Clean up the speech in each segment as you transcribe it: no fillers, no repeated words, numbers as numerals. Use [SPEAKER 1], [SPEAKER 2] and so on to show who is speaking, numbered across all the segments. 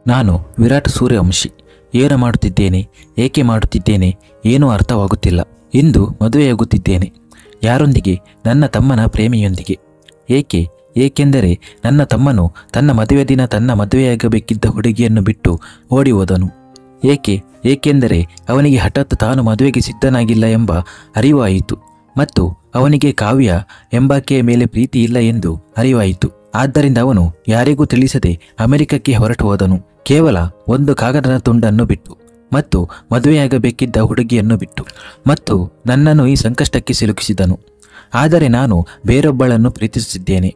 [SPEAKER 1] ನಾನು ವಿರಾಟ್ ಸೂರ್ಯವಂಶಿ. ಏನು ಮಾಡುತ್ತಿದ್ದೇನೆ, ಏಕೆ ಮಾಡುತ್ತಿದ್ದೇನೆ, ಏನೂ ಅರ್ಥವಾಗುತ್ತಿಲ್ಲ. ಇಂದು ಮದುವೆಯಾಗುತ್ತಿದ್ದೇನೆ. ಯಾರೊಂದಿಗೆ? ನನ್ನ ತಮ್ಮನ ಪ್ರೇಮಿಯೊಂದಿಗೆ. ಏಕೆಂದರೆ ನನ್ನ ತಮ್ಮನು ತನ್ನ ಮದುವೆ ದಿನ ತನ್ನ ಮದುವೆಯಾಗಬೇಕಿದ್ದ ಹುಡುಗಿಯನ್ನು ಬಿಟ್ಟು ಓಡಿ ಹೋದನು. ಏಕೆಂದರೆ ಅವನಿಗೆ ಹಠಾತ್ ತಾನು ಮದುವೆಗೆ ಸಿದ್ಧನಾಗಿಲ್ಲ ಎಂಬ ಅರಿವಾಯಿತು ಮತ್ತು ಅವನಿಗೆ ಕಾವ್ಯ ಎಂಬಾಕೆಯ ಮೇಲೆ ಪ್ರೀತಿ ಇಲ್ಲ ಎಂದು ಅರಿವಾಯಿತು. ಆದ್ದರಿಂದ ಅವನು ಯಾರಿಗೂ ತಿಳಿಸದೆ ಅಮೆರಿಕಕ್ಕೆ ಹೊರಟು ಹೋದನು. ಕೇವಲ ಒಂದು ಕಾಗದದ ತುಂಡನ್ನು ಬಿಟ್ಟು ಮತ್ತು ಮದುವೆಯಾಗಬೇಕಿದ್ದ ಹುಡುಗಿಯನ್ನು ಬಿಟ್ಟು ಮತ್ತು ನನ್ನನ್ನು ಈ ಸಂಕಷ್ಟಕ್ಕೆ ಸಿಲುಕಿಸಿದನು. ಆದರೆ ನಾನು ಬೇರೊಬ್ಬಳನ್ನು ಪ್ರೀತಿಸುತ್ತಿದ್ದೇನೆ.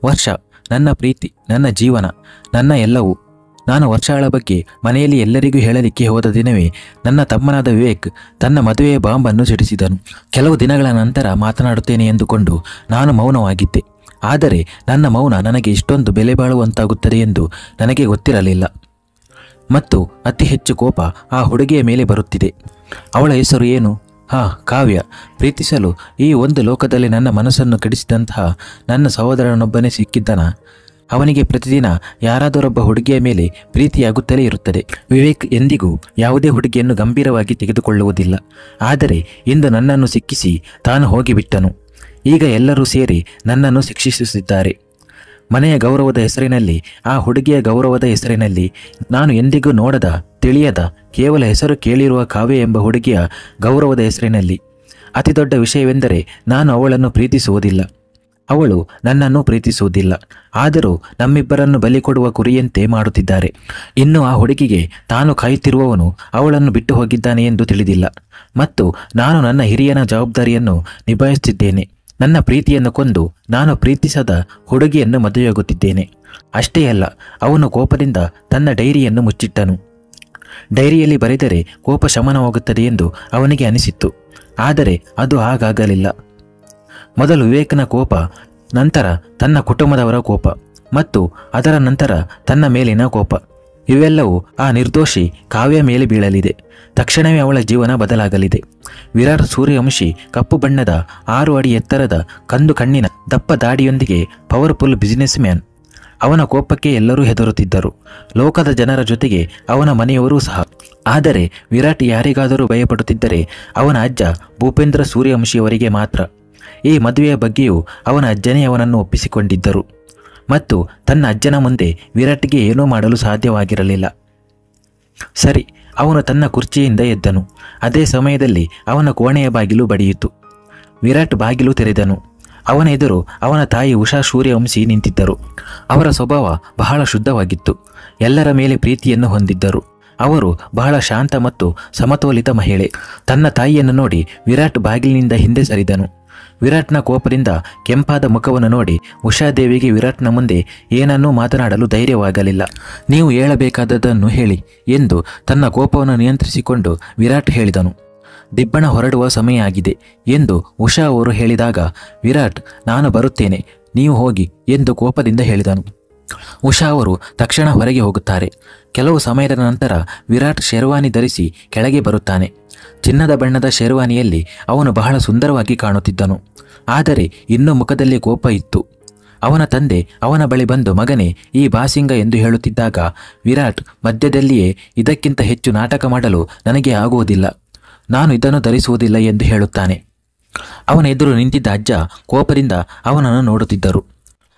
[SPEAKER 1] ವರ್ಷ, ನನ್ನ ಪ್ರೀತಿ, ನನ್ನ ಜೀವನ, ನನ್ನ ಎಲ್ಲವೂ. ನಾನು ವರ್ಷಗಳ ಬಗ್ಗೆ ಮನೆಯಲ್ಲಿ ಎಲ್ಲರಿಗೂ ಹೇಳಲಿಕ್ಕೆ ಹೋದ ದಿನವೇ ನನ್ನ ತಮ್ಮನಾದ ವಿವೇಕ್ ತನ್ನ ಮದುವೆಯ ಬಾಂಬನ್ನು ಸಿಡಿಸಿದನು. ಕೆಲವು ದಿನಗಳ ನಂತರ ಮಾತನಾಡುತ್ತೇನೆ ಎಂದುಕೊಂಡು ನಾನು ಮೌನವಾಗಿದ್ದೆ. ಆದರೆ ನನ್ನ ಮೌನ ನನಗೆ ಇಷ್ಟೊಂದು ಬೆಲೆ ಬಾಳುವಂತಾಗುತ್ತದೆ ಎಂದು ನನಗೆ ಗೊತ್ತಿರಲಿಲ್ಲ. ಮತ್ತು ಅತಿ ಹೆಚ್ಚು ಕೋಪ ಆ ಹುಡುಗಿಯ ಮೇಲೆ ಬರುತ್ತಿದೆ. ಅವಳ ಹೆಸರು ಏನು? ಕಾವ್ಯ. ಪ್ರೀತಿಸಲು ಈ ಒಂದು ಲೋಕದಲ್ಲಿ ನನ್ನ ಮನಸ್ಸನ್ನು ಕೆಡಿಸಿದಂತಹ ನನ್ನ ಸಹೋದರನೊಬ್ಬನೇ ಸಿಕ್ಕಿದ್ದನ. ಅವನಿಗೆ ಪ್ರತಿದಿನ ಯಾರಾದರೊಬ್ಬ ಹುಡುಗಿಯ ಮೇಲೆ ಪ್ರೀತಿಯಾಗುತ್ತಲೇ ಇರುತ್ತದೆ. ವಿವೇಕ್ ಎಂದಿಗೂ ಯಾವುದೇ ಹುಡುಗಿಯನ್ನು ಗಂಭೀರವಾಗಿ ತೆಗೆದುಕೊಳ್ಳುವುದಿಲ್ಲ. ಆದರೆ ಇಂದು ನನ್ನನ್ನು ಸಿಕ್ಕಿಸಿ ತಾನು ಹೋಗಿಬಿಟ್ಟನು. ಈಗ ಎಲ್ಲರೂ ಸೇರಿ ನನ್ನನ್ನು ಶಿಕ್ಷಿಸುತ್ತಿದ್ದಾರೆ. ಮನೆಯ ಗೌರವದ ಹೆಸರಿನಲ್ಲಿ, ಆ ಹುಡುಗಿಯ ಗೌರವದ ಹೆಸರಿನಲ್ಲಿ, ನಾನು ಎಂದಿಗೂ ನೋಡದ, ತಿಳಿಯದ, ಕೇವಲ ಹೆಸರು ಕೇಳಿರುವ ಕಾವ್ಯ ಎಂಬ ಹುಡುಗಿಯ ಗೌರವದ ಹೆಸರಿನಲ್ಲಿ. ಅತಿ ದೊಡ್ಡ ವಿಷಯವೆಂದರೆ ನಾನು ಅವಳನ್ನು ಪ್ರೀತಿಸುವುದಿಲ್ಲ, ಅವಳು ನನ್ನನ್ನು ಪ್ರೀತಿಸುವುದಿಲ್ಲ. ಆದರೂ ನಮ್ಮಿಬ್ಬರನ್ನು ಬಲಿ ಕೊಡುವ ಕುರಿಯಂತೆ ಮಾಡುತ್ತಿದ್ದಾರೆ. ಇನ್ನು ಆ ಹುಡುಗಿಗೆ ತಾನು ಕಾಯುತ್ತಿರುವವನು ಅವಳನ್ನು ಬಿಟ್ಟು ಹೋಗಿದ್ದಾನೆ ಎಂದು ತಿಳಿದಿಲ್ಲ. ಮತ್ತು ನಾನು ನನ್ನ ಹಿರಿಯನ ಜವಾಬ್ದಾರಿಯನ್ನು ನಿಭಾಯಿಸುತ್ತಿದ್ದೇನೆ. ನನ್ನ ಪ್ರೀತಿಯನ್ನು ಕೊಂದು ನಾನು ಪ್ರೀತಿಸದ ಹುಡುಗಿಯನ್ನು ಮದುವೆಯಾಗುತ್ತಿದ್ದೇನೆ. ಅಷ್ಟೇ ಅಲ್ಲ, ಅವನು ಕೋಪದಿಂದ ತನ್ನ ಡೈರಿಯನ್ನು ಮುಚ್ಚಿಟ್ಟನು. ಡೈರಿಯಲ್ಲಿ ಬರೆದರೆ ಕೋಪ ಶಮನವಾಗುತ್ತದೆ ಎಂದು ಅವನಿಗೆ ಅನಿಸಿತ್ತು. ಆದರೆ ಅದು ಹಾಗಾಗಲಿಲ್ಲ. ಮೊದಲು ವಿವೇಕನ ಕೋಪ, ನಂತರ ತನ್ನ ಕುಟುಂಬದವರ ಕೋಪ ಮತ್ತು ಅದರ ನಂತರ ತನ್ನ ಮೇಲಿನ ಕೋಪ. ಇವೆಲ್ಲವೂ ಆ ನಿರ್ದೋಷಿ ಕಾವ್ಯ ಮೇಲೆ ಬೀಳಲಿದೆ. ತಕ್ಷಣವೇ ಅವಳ ಜೀವನ ಬದಲಾಗಲಿದೆ. ವಿರಾಟ್ ಸೂರ್ಯವಂಶಿ ಕಪ್ಪು ಬಣ್ಣದ 6 ಅಡಿ ಎತ್ತರದ ಕಂದು ಕಣ್ಣಿನ ದಪ್ಪ ದಾಡಿಯೊಂದಿಗೆ ಪವರ್ಫುಲ್ ಬಿಸಿನೆಸ್ ಮ್ಯಾನ್. ಅವನ ಕೋಪಕ್ಕೆ ಎಲ್ಲರೂ ಹೆದರುತ್ತಿದ್ದರು, ಲೋಕದ ಜನರ ಜೊತೆಗೆ ಅವನ ಮನೆಯವರೂ ಸಹ. ಆದರೆ ವಿರಾಟ್ ಯಾರಿಗಾದರೂ ಭಯಪಡುತ್ತಿದ್ದರೆ ಅವನ ಅಜ್ಜ ಭೂಪೇಂದ್ರ ಸೂರ್ಯವಂಶಿಯವರಿಗೆ ಮಾತ್ರ. ಈ ಮದುವೆಯ ಬಗ್ಗೆಯೂ ಅವನ ಅಜ್ಜನೇ ಅವನನ್ನು ಒಪ್ಪಿಸಿಕೊಂಡಿದ್ದರು ಮತ್ತು ತನ್ನ ಅಜ್ಜನ ಮುಂದೆ ವಿರಾಟ್ಗೆ ಏನೂ ಮಾಡಲು ಸಾಧ್ಯವಾಗಿರಲಿಲ್ಲ. ಸರಿ, ಅವನು ತನ್ನ ಕುರ್ಚಿಯಿಂದ ಎದ್ದನು. ಅದೇ ಸಮಯದಲ್ಲಿ ಅವನ ಕೋಣೆಯ ಬಾಗಿಲು ಬಡಿಯಿತು. ವಿರಾಟ್ ಬಾಗಿಲು ತೆರೆದನು. ಅವನ ಎದುರು ಅವನ ತಾಯಿ ಉಷಾ ಸೂರ್ಯವಂಶಿ ನಿಂತಿದ್ದರು. ಅವರ ಸ್ವಭಾವ ಬಹಳ ಶುದ್ಧವಾಗಿತ್ತು. ಎಲ್ಲರ ಮೇಲೆ ಪ್ರೀತಿಯನ್ನು ಹೊಂದಿದ್ದರು. ಅವರು ಬಹಳ ಶಾಂತ ಮತ್ತು ಸಮತೋಲಿತ ಮಹಿಳೆ. ತನ್ನ ತಾಯಿಯನ್ನು ನೋಡಿ ವಿರಾಟ್ ಬಾಗಿಲಿನಿಂದ ಹಿಂದೆ ಸರಿದನು. ವಿರಾಟ್ನ ಕೋಪದಿಂದ ಕೆಂಪಾದ ಮುಖವನ್ನು ನೋಡಿ ಉಷಾದೇವಿಗೆ ವಿರಾಟ್ನ ಮುಂದೆ ಏನನ್ನೂ ಮಾತನಾಡಲು ಧೈರ್ಯವಾಗಲಿಲ್ಲ. ನೀವು ಹೇಳಬೇಕಾದದ್ದನ್ನು ಹೇಳಿ ಎಂದು ತನ್ನ ಕೋಪವನ್ನು ನಿಯಂತ್ರಿಸಿಕೊಂಡು ವಿರಾಟ್ ಹೇಳಿದನು. ದಿಬ್ಬಣ ಹೊರಡುವ ಸಮಯ ಆಗಿದೆ ಎಂದು ಉಷಾ ಅವರು ಹೇಳಿದಾಗ ವಿರಾಟ್, ನಾನು ಬರುತ್ತೇನೆ, ನೀವು ಹೋಗಿ ಎಂದು ಕೋಪದಿಂದ ಹೇಳಿದನು. ಉಷಾ ಅವರು ತಕ್ಷಣ ಹೊರಗೆ ಹೋಗುತ್ತಾರೆ. ಕೆಲವು ಸಮಯದ ನಂತರ ವಿರಾಟ್ ಶೇರ್ವಾನಿ ಧರಿಸಿ ಕೆಳಗೆ ಬರುತ್ತಾನೆ. ಚಿನ್ನದ ಬಣ್ಣದ ಶೇರ್ವಾನಿಯಲ್ಲಿ ಅವನು ಬಹಳ ಸುಂದರವಾಗಿ ಕಾಣುತ್ತಿದ್ದನು. ಆದರೆ ಇನ್ನೂ ಮುಖದಲ್ಲಿ ಕೋಪ ಇತ್ತು. ಅವನ ತಂದೆ ಅವನ ಬಳಿ ಬಂದು, ಮಗನೇ, ಈ ಬಾಸಿಂಗ ಎಂದು ಹೇಳುತ್ತಿದ್ದಾಗ ವಿರಾಟ್ ಮಧ್ಯದಲ್ಲಿಯೇ, ಇದಕ್ಕಿಂತ ಹೆಚ್ಚು ನಾಟಕ ಮಾಡಲು ನನಗೆ ಆಗುವುದಿಲ್ಲ, ನಾನು ಇದನ್ನು ಧರಿಸುವುದಿಲ್ಲ ಎಂದು ಹೇಳುತ್ತಾನೆ. ಅವನ ಎದುರು ನಿಂತಿದ್ದ ಅಜ್ಜ ಕೋಪದಿಂದ ಅವನನ್ನು ನೋಡುತ್ತಿದ್ದರು.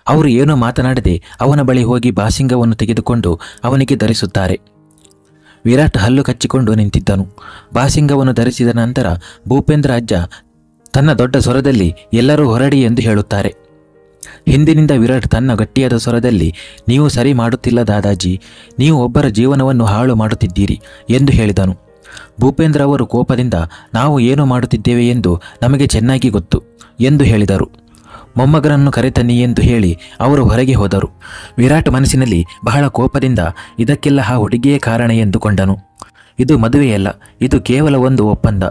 [SPEAKER 1] ಅವರು ಏನೂ ಮಾತನಾಡದೆ ಅವನ ಬಳಿ ಹೋಗಿ ಬಾಸಿಂಗವನ್ನು ತೆಗೆದುಕೊಂಡು ಅವನಿಗೆ ಧರಿಸುತ್ತಾರೆ. ವಿರಾಟ್ ಹಲ್ಲು ಕಚ್ಚಿಕೊಂಡು ನಿಂತಿದ್ದನು. ಬಾಸಿಂಗವನ್ನು ಧರಿಸಿದ ನಂತರ ಭೂಪೇಂದ್ರ ಅಜ್ಜ ತನ್ನ ದೊಡ್ಡ ಸ್ವರದಲ್ಲಿ ಎಲ್ಲರೂ ಹೊರಡಿ ಎಂದು ಹೇಳುತ್ತಾರೆ. ಹಿಂದಿನಿಂದ ವಿರಾಟ್ ತನ್ನ ಗಟ್ಟಿಯಾದ ಸ್ವರದಲ್ಲಿ, ನೀವು ಸರಿ ಮಾಡುತ್ತಿಲ್ಲ ದಾದಾಜಿ, ನೀವು ಒಬ್ಬರ ಜೀವನವನ್ನು ಹಾಳು ಮಾಡುತ್ತಿದ್ದೀರಿ ಎಂದು ಹೇಳಿದನು. ಭೂಪೇಂದ್ರ ಅವರು ಕೋಪದಿಂದ, ನಾವು ಏನು ಮಾಡುತ್ತಿದ್ದೇವೆ ಎಂದು ನಮಗೆ ಚೆನ್ನಾಗಿ ಗೊತ್ತು ಎಂದು ಹೇಳಿದರು. ಮೊಮ್ಮಗನನ್ನು ಕರೆತನ್ನಿ ಎಂದು ಹೇಳಿ ಅವರು ಹೊರಗೆ ಹೋದರು. ವಿರಾಟ್ ಮನಸ್ಸಿನಲ್ಲಿ ಬಹಳ ಕೋಪದಿಂದ ಇದಕ್ಕೆಲ್ಲ ಆ ಹುಡುಗಿಯೇ ಕಾರಣ ಎಂದುಕೊಂಡನು. ಇದು ಮದುವೆಯಲ್ಲ, ಇದು ಕೇವಲ ಒಂದು ಒಪ್ಪಂದ.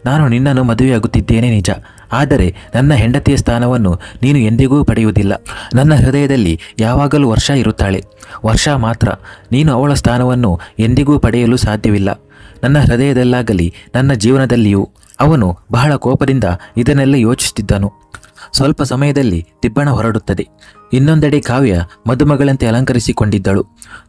[SPEAKER 1] ನಾನು ನಿನ್ನನ್ನು ಮದುವೆಯಾಗುತ್ತಿದ್ದೇನೆ ನಿಜ, ಆದರೆ ನನ್ನ ಹೆಂಡತಿಯ ಸ್ಥಾನವನ್ನು ನೀನು ಎಂದಿಗೂ ಪಡೆಯುವುದಿಲ್ಲ. ನನ್ನ ಹೃದಯದಲ್ಲಿ ಯಾವಾಗಲೂ ವರ್ಷ ಇರುತ್ತಾಳೆ, ವರ್ಷ ಮಾತ್ರ. ನೀನು ಅವಳ ಸ್ಥಾನವನ್ನು ಎಂದಿಗೂ ಪಡೆಯಲು ಸಾಧ್ಯವಿಲ್ಲ, ನನ್ನ ಹೃದಯದಲ್ಲಾಗಲಿ ನನ್ನ ಜೀವನದಲ್ಲಿಯೂ. ಅವನು ಬಹಳ ಕೋಪದಿಂದ ಇದನ್ನೆಲ್ಲ ಯೋಚಿಸುತ್ತಿದ್ದನು. ಸ್ವಲ್ಪ ಸಮಯದಲ್ಲಿ ದಿಬ್ಬಣ ಹೊರಡುತ್ತದೆ. ಇನ್ನೊಂದೆಡೆ ಕಾವ್ಯ ಮದುಮಗಳಂತೆ ಅಲಂಕರಿಸಿಕೊಂಡಿದ್ದಳು.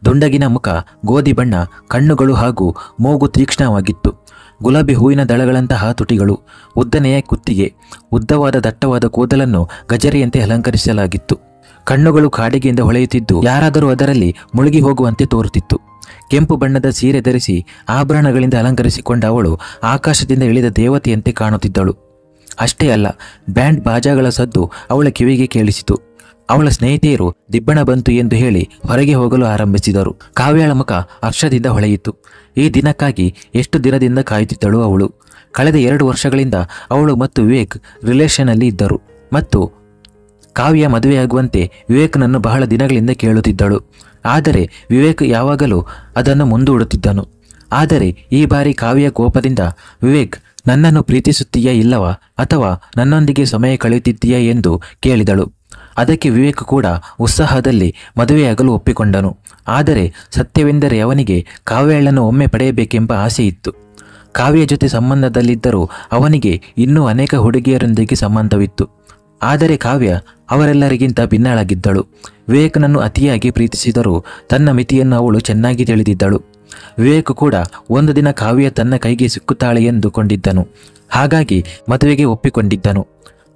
[SPEAKER 1] ದುಂಡಗಿನ ಮುಖ, ಗೋಧಿ ಬಣ್ಣ, ಕಣ್ಣುಗಳು ಹಾಗೂ ಮೂಗು ತೀಕ್ಷ್ಣವಾಗಿತ್ತು. ಗುಲಾಬಿ ಹೂವಿನ ದಳಗಳಂತಹ ತುಟಿಗಳು, ಉದ್ದನೆಯ ಕುತ್ತಿಗೆ, ಉದ್ದವಾದ ದಟ್ಟವಾದ ಕೂದಲನ್ನು ಗಜರಿಯಂತೆ ಅಲಂಕರಿಸಲಾಗಿತ್ತು. ಕಣ್ಣುಗಳು ಕಾಡಿಗೆಯಿಂದ ಹೊಳೆಯುತ್ತಿದ್ದು ಯಾರಾದರೂ ಅದರಲ್ಲಿ ಮುಳುಗಿ ಹೋಗುವಂತೆ ತೋರುತ್ತಿತ್ತು. ಕೆಂಪು ಬಣ್ಣದ ಸೀರೆ ಧರಿಸಿ ಆಭರಣಗಳಿಂದ ಅಲಂಕರಿಸಿಕೊಂಡ ಅವಳು ಆಕಾಶದಿಂದ ಇಳಿದ ದೇವತೆಯಂತೆ ಕಾಣುತ್ತಿದ್ದಳು. ಅಷ್ಟೇ ಅಲ್ಲ, ಬ್ಯಾಂಡ್ ಬಾಜಾಗಳ ಸದ್ದು ಅವಳ ಕಿವಿಗೆ ಕೇಳಿಸಿತು. ಅವಳ ಸ್ನೇಹಿತೆಯರು ದಿಬ್ಬಣ ಬಂತು ಎಂದು ಹೇಳಿ ಹೊರಗೆ ಹೋಗಲು ಆರಂಭಿಸಿದರು. ಕಾವ್ಯಳ ಮುಖ ಹರ್ಷದಿಂದ ಹೊಳೆಯಿತು. ಈ ದಿನಕ್ಕಾಗಿ ಎಷ್ಟು ದಿನದಿಂದ ಕಾಯುತ್ತಿದ್ದಳು ಅವಳು. ಕಳೆದ 2 ವರ್ಷಗಳಿಂದ ಅವಳು ಮತ್ತು ವಿವೇಕ್ ರಿಲೇಷನ್ನಲ್ಲಿ ಇದ್ದರು ಮತ್ತು ಕಾವ್ಯ ಮದುವೆಯಾಗುವಂತೆ ವಿವೇಕ್ನನ್ನು ಬಹಳ ದಿನಗಳಿಂದ ಕೇಳುತ್ತಿದ್ದಳು. ಆದರೆ ವಿವೇಕ್ ಯಾವಾಗಲೂ ಅದನ್ನು ಮುಂದೂಡುತ್ತಿದ್ದನು. ಆದರೆ ಈ ಬಾರಿ ಕಾವ್ಯ ಕೋಪದಿಂದ, ವಿವೇಕ್, ನನ್ನನ್ನು ಪ್ರೀತಿಸುತ್ತೀಯಾ ಇಲ್ಲವಾ, ಅಥವಾ ನನ್ನೊಂದಿಗೆ ಸಮಯ ಕಳೆಯುತ್ತಿದ್ದೀಯಾ ಎಂದು ಕೇಳಿದಳು. ಅದಕ್ಕೆ ವಿವೇಕ್ ಕೂಡ ಉತ್ಸಾಹದಲ್ಲಿ ಮದುವೆಯಾಗಲು ಒಪ್ಪಿಕೊಂಡನು. ಆದರೆ ಸತ್ಯವೆಂದರೆ ಅವನಿಗೆ ಕಾವ್ಯಳನ್ನು ಒಮ್ಮೆ ಪಡೆಯಬೇಕೆಂಬ ಆಸೆ ಇತ್ತು. ಕಾವ್ಯ ಜೊತೆ ಸಂಬಂಧದಲ್ಲಿದ್ದರೂ ಅವನಿಗೆ ಇನ್ನೂ ಅನೇಕ ಹುಡುಗಿಯರೊಂದಿಗೆ ಸಂಬಂಧವಿತ್ತು. ಆದರೆ ಕಾವ್ಯ ಅವರೆಲ್ಲರಿಗಿಂತ ಭಿನ್ನಳಾಗಿದ್ದಳು. ವಿವೇಕನನ್ನು ಅತಿಯಾಗಿ ಪ್ರೀತಿಸಿದರೂ ತನ್ನ ಮಿತಿಯನ್ನು ಅವಳು ಚೆನ್ನಾಗಿ ತಿಳಿದಿದ್ದಳು. ವಿವೇಕ್ ಕೂಡ ಒಂದು ದಿನ ಕಾವ್ಯ ತನ್ನ ಕೈಗೆ ಸಿಕ್ಕುತ್ತಾಳೆ ಎಂದುಕೊಂಡಿದ್ದನು. ಹಾಗಾಗಿ ಮದುವೆಗೆ ಒಪ್ಪಿಕೊಂಡಿದ್ದನು.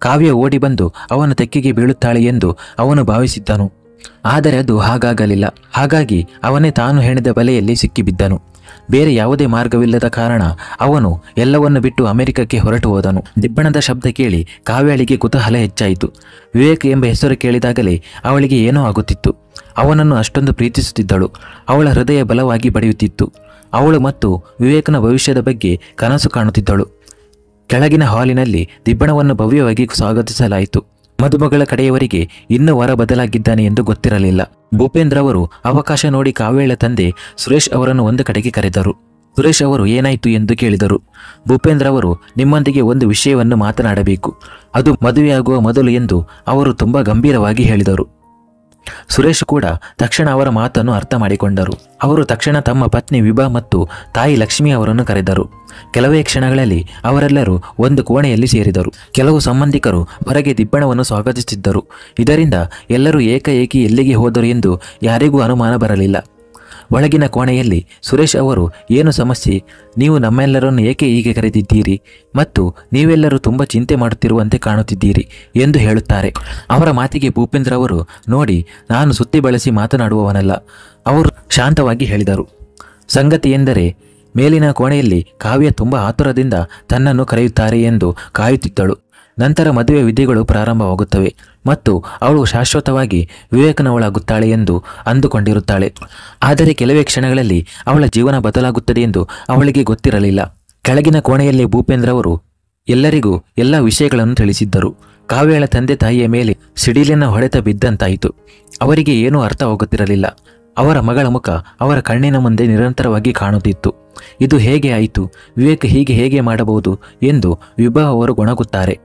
[SPEAKER 1] ಕಾವ್ಯ ಓಡಿ ಬಂದು ಅವನ ತೆಕ್ಕೆಗೆ ಬೀಳುತ್ತಾಳೆ ಎಂದು ಅವನು ಭಾವಿಸಿದ್ದನು. ಆದರೆ ಅದು ಹಾಗಾಗಲಿಲ್ಲ. ಹಾಗಾಗಿ ಅವನೇ ತಾನು ಹೆಣೆದ ಬಲೆಯಲ್ಲಿ ಸಿಕ್ಕಿಬಿದ್ದನು. ಬೇರೆ ಯಾವುದೇ ಮಾರ್ಗವಿಲ್ಲದ ಕಾರಣ ಅವನು ಎಲ್ಲವನ್ನು ಬಿಟ್ಟು ಅಮೆರಿಕಕ್ಕೆ ಹೊರಟು ಹೋದನು. ದಿಬ್ಬಣದ ಶಬ್ದ ಕೇಳಿ ಕಾವ್ಯಳಿಗೆ ಕುತೂಹಲ ಹೆಚ್ಚಾಯಿತು. ವಿವೇಕ್ ಎಂಬ ಹೆಸರು ಕೇಳಿದಾಗಲೇ ಅವಳಿಗೆ ಏನೋ ಆಗುತ್ತಿತ್ತು. ಅವನನ್ನು ಅಷ್ಟೊಂದು ಪ್ರೀತಿಸುತ್ತಿದ್ದಳು. ಅವಳ ಹೃದಯ ಬಲವಾಗಿ ಬಡಿಯುತ್ತಿತ್ತು. ಅವಳು ಮತ್ತು ವಿವೇಕ್ನ ಭವಿಷ್ಯದ ಬಗ್ಗೆ ಕನಸು ಕಾಣುತ್ತಿದ್ದಳು. ಕೆಳಗಿನ ಹಾಲಿನಲ್ಲಿ ದಿಬ್ಬಣವನ್ನು ಭವ್ಯವಾಗಿ ಸ್ವಾಗತಿಸಲಾಯಿತು. ಮದುಮಗಳ ಕಡೆಯವರಿಗೆ ಇನ್ನೂ ವರ ಬದಲಾಗಿದ್ದಾನೆ ಎಂದು ಗೊತ್ತಿರಲಿಲ್ಲ. ಭೂಪೇಂದ್ರ ಅವರು ಅವಕಾಶ ನೋಡಿ ಕಾವ್ಯಳ ತಂದೆ ಸುರೇಶ್ ಅವರನ್ನು ಒಂದು ಕಡೆಗೆ ಕರೆದರು. ಸುರೇಶ್ ಅವರು ಏನಾಯಿತು ಎಂದು ಕೇಳಿದರು. ಭೂಪೇಂದ್ರ ಅವರು ನಿಮ್ಮೊಂದಿಗೆ ಒಂದು ವಿಷಯವನ್ನು ಮಾತನಾಡಬೇಕು, ಅದು ಮದುವೆಯಾಗುವ ಮೊದಲು ಎಂದು ಅವರು ತುಂಬ ಗಂಭೀರವಾಗಿ ಹೇಳಿದರು. ಸುರೇಶ್ ಕೂಡ ತಕ್ಷಣ ಅವರ ಮಾತನ್ನು ಅರ್ಥ ಮಾಡಿಕೊಂಡರು. ಅವರು ತಕ್ಷಣ ತಮ್ಮ ಪತ್ನಿ ವಿಭಾ ಮತ್ತು ತಾಯಿ ಲಕ್ಷ್ಮಿ ಅವರನ್ನು ಕರೆದರು. ಕೆಲವೇ ಕ್ಷಣಗಳಲ್ಲಿ ಅವರೆಲ್ಲರೂ ಒಂದು ಕೋಣೆಯಲ್ಲಿ ಸೇರಿದರು. ಕೆಲವು ಸಂಬಂಧಿಕರು ಹೊರಗೆ ದಿಬ್ಬಣವನ್ನು ಸ್ವಾಗತಿಸುತ್ತಿದ್ದರು. ಇದರಿಂದ ಎಲ್ಲರೂ ಏಕಾಏಕಿ ಎಲ್ಲಿಗೆ ಹೋದರು ಎಂದು ಯಾರಿಗೂ ಅನುಮಾನ ಬರಲಿಲ್ಲ. ಒಳಗಿನ ಕೋಣೆಯಲ್ಲಿ ಸುರೇಶ್ ಅವರು, ಏನು ಸಮಸ್ಯೆ, ನೀವು ನಮ್ಮೆಲ್ಲರನ್ನು ಏಕೆ ಹೀಗೆ ಕರೆದಿದ್ದೀರಿ ಮತ್ತು ನೀವೆಲ್ಲರೂ ತುಂಬ ಚಿಂತೆ ಮಾಡುತ್ತಿರುವಂತೆ ಕಾಣುತ್ತಿದ್ದೀರಿ ಎಂದು ಹೇಳುತ್ತಾರೆ. ಅವರ ಮಾತಿಗೆ ಭೂಪೇಂದ್ರ ಅವರು, ನೋಡಿ, ನಾನು ಸುತ್ತಿ ಬಳಸಿ ಮಾತನಾಡುವವನಲ್ಲ, ಅವರು ಶಾಂತವಾಗಿ ಹೇಳಿದರು. ಸಂಗತಿ ಎಂದರೆ ಮೇಲಿನ ಕೋಣೆಯಲ್ಲಿ ಕಾವ್ಯ ತುಂಬ ಆತುರದಿಂದ ತನ್ನನ್ನು ಕರೆಯುತ್ತಾರೆ ಎಂದು ಕಾಯುತ್ತಿದ್ದಳು. ನಂತರ ಮದುವೆ ವಿಧಿಗಳು ಪ್ರಾರಂಭವಾಗುತ್ತವೆ ಮತ್ತು ಅವಳು ಶಾಶ್ವತವಾಗಿ ವಿವೇಕನವಳಾಗುತ್ತಾಳೆ ಎಂದು ಅಂದುಕೊಂಡಿರುತ್ತಾಳೆ. ಆದರೆ ಕೆಲವೇ ಕ್ಷಣಗಳಲ್ಲಿ ಅವಳ ಜೀವನ ಬದಲಾಗುತ್ತದೆ ಎಂದು ಅವಳಿಗೆ ಗೊತ್ತಿರಲಿಲ್ಲ. ಕೆಳಗಿನ ಕೋಣೆಯಲ್ಲಿ ಭೂಪೇಂದ್ರ ಅವರು ಎಲ್ಲರಿಗೂ ಎಲ್ಲ ವಿಷಯಗಳನ್ನು ತಿಳಿಸಿದ್ದರು. ಕಾವ್ಯಳ ತಂದೆ ತಾಯಿಯ ಮೇಲೆ ಸಿಡಿಲಿನ ಹೊಡೆತ ಬಿದ್ದಂತಾಯಿತು. ಅವರಿಗೆ ಏನೂ ಅರ್ಥವಾಗುತ್ತಿರಲಿಲ್ಲ. ಅವರ ಮಗಳ ಮುಖ ಅವರ ಕಣ್ಣಿನ ಮುಂದೆ ನಿರಂತರವಾಗಿ ಕಾಣುತ್ತಿತ್ತು. ಇದು ಹೇಗೆ ಆಯಿತು, ವಿವೇಕ್ ಹೀಗೆ ಹೇಗೆ ಮಾಡಬಹುದು ಎಂದು ವಿಭಾ ಅವರು ಗೊಣಗುತ್ತಾರೆ.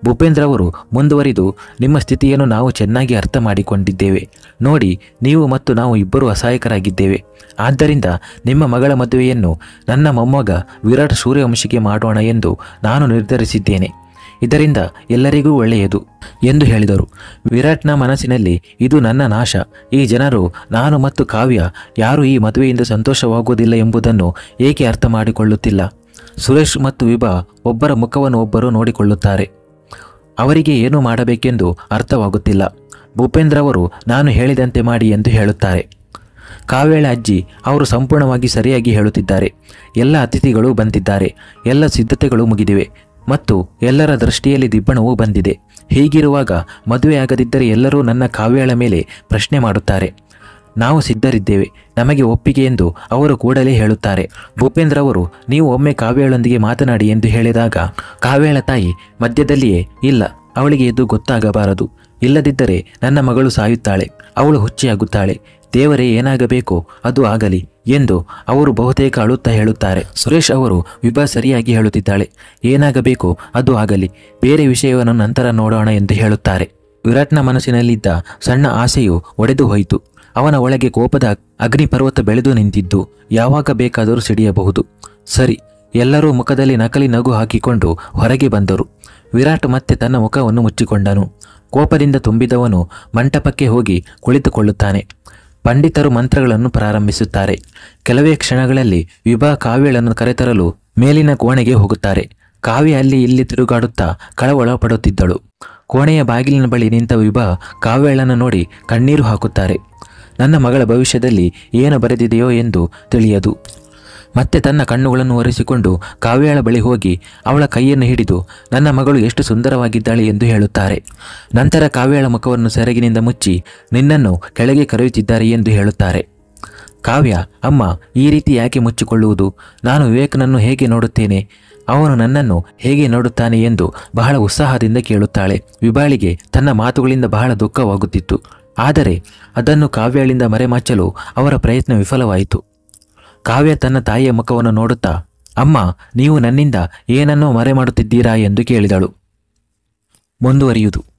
[SPEAKER 1] ಭೂಪೇಂದ್ರ ಅವರು ಮುಂದುವರಿದು, ನಿಮ್ಮ ಸ್ಥಿತಿಯನ್ನು ನಾವು ಚೆನ್ನಾಗಿ ಅರ್ಥ ಮಾಡಿಕೊಂಡಿದ್ದೇವೆ. ನೋಡಿ, ನೀವು ಮತ್ತು ನಾವು ಇಬ್ಬರೂ ಅಸಹಾಯಕರಾಗಿದ್ದೇವೆ. ಆದ್ದರಿಂದ ನಿಮ್ಮ ಮಗಳ ಮದುವೆಯನ್ನು ನನ್ನ ಮೊಮ್ಮಗ ವಿರಾಟ್ ಸೂರ್ಯವಂಶಿಗೆ ಮಾಡೋಣ ಎಂದು ನಾನು ನಿರ್ಧರಿಸಿದ್ದೇನೆ. ಇದರಿಂದ ಎಲ್ಲರಿಗೂ ಒಳ್ಳೆಯದು ಎಂದು ಹೇಳಿದರು. ವಿರಾಟ್ನ ಮನಸ್ಸಿನಲ್ಲಿ, ಇದು ನನ್ನ ನಾಶ. ಈ ಜನರು ನಾನು ಮತ್ತು ಕಾವ್ಯ ಯಾರೂ ಈ ಮದುವೆಯಿಂದ ಸಂತೋಷವಾಗುವುದಿಲ್ಲ ಎಂಬುದನ್ನು ಏಕೆ ಅರ್ಥ ಮಾಡಿಕೊಳ್ಳುತ್ತಿಲ್ಲ. ಸುರೇಶ್ ಮತ್ತು ವಿಭಾ ಒಬ್ಬರ ಮುಖವನ್ನು ಒಬ್ಬರು ನೋಡಿಕೊಳ್ಳುತ್ತಾರೆ. ಅವರಿಗೆ ಏನು ಮಾಡಬೇಕೆಂದು ಅರ್ಥವಾಗುತ್ತಿಲ್ಲ. ಭೂಪೇಂದ್ರ ಅವರು, ನಾನು ಹೇಳಿದಂತೆ ಮಾಡಿ ಎಂದು ಹೇಳುತ್ತಾರೆ. ಕಾವ್ಯಳ ಅಜ್ಜಿ ಅವರು ಸಂಪೂರ್ಣವಾಗಿ ಸರಿಯಾಗಿ ಹೇಳುತ್ತಿದ್ದಾರೆ. ಎಲ್ಲ ಅತಿಥಿಗಳು ಬಂದಿದ್ದಾರೆ. ಎಲ್ಲ ಸಿದ್ಧತೆಗಳು ಮುಗಿದಿವೆ ಮತ್ತು ಎಲ್ಲರ ದೃಷ್ಟಿಯಲ್ಲಿ ದಿಬ್ಬಣವೂ ಬಂದಿದೆ. ಹೀಗಿರುವಾಗ ಮದುವೆಯಾಗದಿದ್ದರೆ ಎಲ್ಲರೂ ನನ್ನ ಕಾವ್ಯಳ ಮೇಲೆ ಪ್ರಶ್ನೆ ಮಾಡುತ್ತಾರೆ. ನಾವು ಸಿದ್ಧರಿದ್ದೇವೆ, ನಮಗೆ ಒಪ್ಪಿಗೆ ಎಂದು ಅವರು ಕೂಡಲೇ ಹೇಳುತ್ತಾರೆ. ಭೂಪೇಂದ್ರ ಅವರು, ನೀವು ಒಮ್ಮೆ ಕಾವ್ಯಳೊಂದಿಗೆ ಮಾತನಾಡಿ ಎಂದು ಹೇಳಿದಾಗ ಕಾವ್ಯಳ ತಾಯಿ ಮಧ್ಯದಲ್ಲಿಯೇ, ಇಲ್ಲ, ಅವಳಿಗೆ ಇದು ಗೊತ್ತಾಗಬಾರದು. ಇಲ್ಲದಿದ್ದರೆ ನನ್ನ ಮಗಳು ಸಾಯುತ್ತಾಳೆ, ಅವಳು ಹುಚ್ಚಿಯಾಗುತ್ತಾಳೆ. ದೇವರೇ, ಏನಾಗಬೇಕೋ ಅದು ಆಗಲಿ ಎಂದು ಅವರು ಬಹುತೇಕ ಅಳುತ್ತಾ ಹೇಳುತ್ತಾರೆ. ಸುರೇಶ್ ಅವರು, ವಿಭಾ ಸರಿಯಾಗಿ ಹೇಳುತ್ತಿದ್ದಾಳೆ, ಏನಾಗಬೇಕೋ ಅದು ಆಗಲಿ, ಬೇರೆ ವಿಷಯವನ್ನು ನಂತರ ನೋಡೋಣ ಎಂದು ಹೇಳುತ್ತಾರೆ. ವಿರಾಟ್ನ ಮನಸ್ಸಿನಲ್ಲಿದ್ದ ಸಣ್ಣ ಆಸೆಯು ಒಡೆದು ಹೋಯಿತು. ಅವನ ಒಳಗೆ ಕೋಪದ ಅಗ್ನಿಪರ್ವತ ಬೆಳೆದು ನಿಂತಿದ್ದು ಯಾವಾಗ ಬೇಕಾದರೂ ಸಿಡಿಯಬಹುದು. ಸರಿ, ಎಲ್ಲರೂ ಮುಖದಲ್ಲಿ ನಕಲಿ ನಗು ಹಾಕಿಕೊಂಡು ಹೊರಗೆ ಬಂದರು. ವಿರಾಟ್ ಮತ್ತೆ ತನ್ನ ಮುಖವನ್ನು ಮುಚ್ಚಿಕೊಂಡನು. ಕೋಪದಿಂದ ತುಂಬಿದವನು ಮಂಟಪಕ್ಕೆ ಹೋಗಿ ಕುಳಿತುಕೊಳ್ಳುತ್ತಾನೆ. ಪಂಡಿತರು ಮಂತ್ರಗಳನ್ನು ಪ್ರಾರಂಭಿಸುತ್ತಾರೆ. ಕೆಲವೇ ಕ್ಷಣಗಳಲ್ಲಿ ವಿಭಾ ಕಾವ್ಯಳನ್ನು ಕರೆತರಲು ಮೇಲಿನ ಕೋಣೆಗೆ ಹೋಗುತ್ತಾರೆ. ಕಾವ್ಯ ಅಲ್ಲಿ ಇಲ್ಲಿ ತಿರುಗಾಡುತ್ತಾ ಕಳವಳ ಪಡುತ್ತಿದ್ದಳು. ಕೋಣೆಯ ಬಾಗಿಲಿನ ಬಳಿ ನಿಂತ ವಿಭಾ ಕಾವ್ಯಳನ್ನು ನೋಡಿ ಕಣ್ಣೀರು ಹಾಕುತ್ತಾರೆ. ನನ್ನ ಮಗಳ ಭವಿಷ್ಯದಲ್ಲಿ ಏನು ಬರೆದಿದೆಯೋ ಎಂದು ತಿಳಿಯದು. ಮತ್ತೆ ತನ್ನ ಕಣ್ಣುಗಳನ್ನು ಒರೆಸಿಕೊಂಡು ಕಾವ್ಯಳ ಬಳಿ ಹೋಗಿ ಅವಳ ಕೈಯನ್ನು ಹಿಡಿದು ನನ್ನ ಮಗಳು ಎಷ್ಟು ಸುಂದರವಾಗಿದ್ದಾಳೆ ಎಂದು ಹೇಳುತ್ತಾರೆ. ನಂತರ ಕಾವ್ಯಳ ಮುಖವನ್ನು ಸೆರಗಿನಿಂದ ಮುಚ್ಚಿ ನಿನ್ನನ್ನು ಕೆಳಗೆ ಕರೆಯುತ್ತಿದ್ದಾರೆ ಎಂದು ಹೇಳುತ್ತಾರೆ. ಕಾವ್ಯ, ಅಮ್ಮ, ಈ ರೀತಿ ಯಾಕೆ ಮುಚ್ಚಿಕೊಳ್ಳುವುದು? ನಾನು ವಿವೇಕನನ್ನು ಹೇಗೆ ನೋಡುತ್ತೇನೆ, ಅವನು ನನ್ನನ್ನು ಹೇಗೆ ನೋಡುತ್ತಾನೆ ಎಂದು ಬಹಳ ಉತ್ಸಾಹದಿಂದ ಕೇಳುತ್ತಾಳೆ. ವಿಭಾಳಿಗೆ ತನ್ನ ಮಾತುಗಳಿಂದ ಬಹಳ ದುಃಖವಾಗುತ್ತಿತ್ತು. ಆದರೆ ಅದನ್ನು ಕಾವ್ಯಳಿಂದ ಮರೆಮಾಚಲು ಅವರ ಪ್ರಯತ್ನ ವಿಫಲವಾಯಿತು. ಕಾವ್ಯ ತನ್ನ ತಾಯಿಯ ಮುಖವನ್ನು ನೋಡುತ್ತಾ, ಅಮ್ಮ, ನೀವು ನನ್ನಿಂದ ಏನನ್ನೋ ಮರೆ ಮಾಡುತ್ತಿದ್ದೀರಾ ಎಂದು ಕೇಳಿದಳು. ಮುಂದುವರಿಯುವುದು.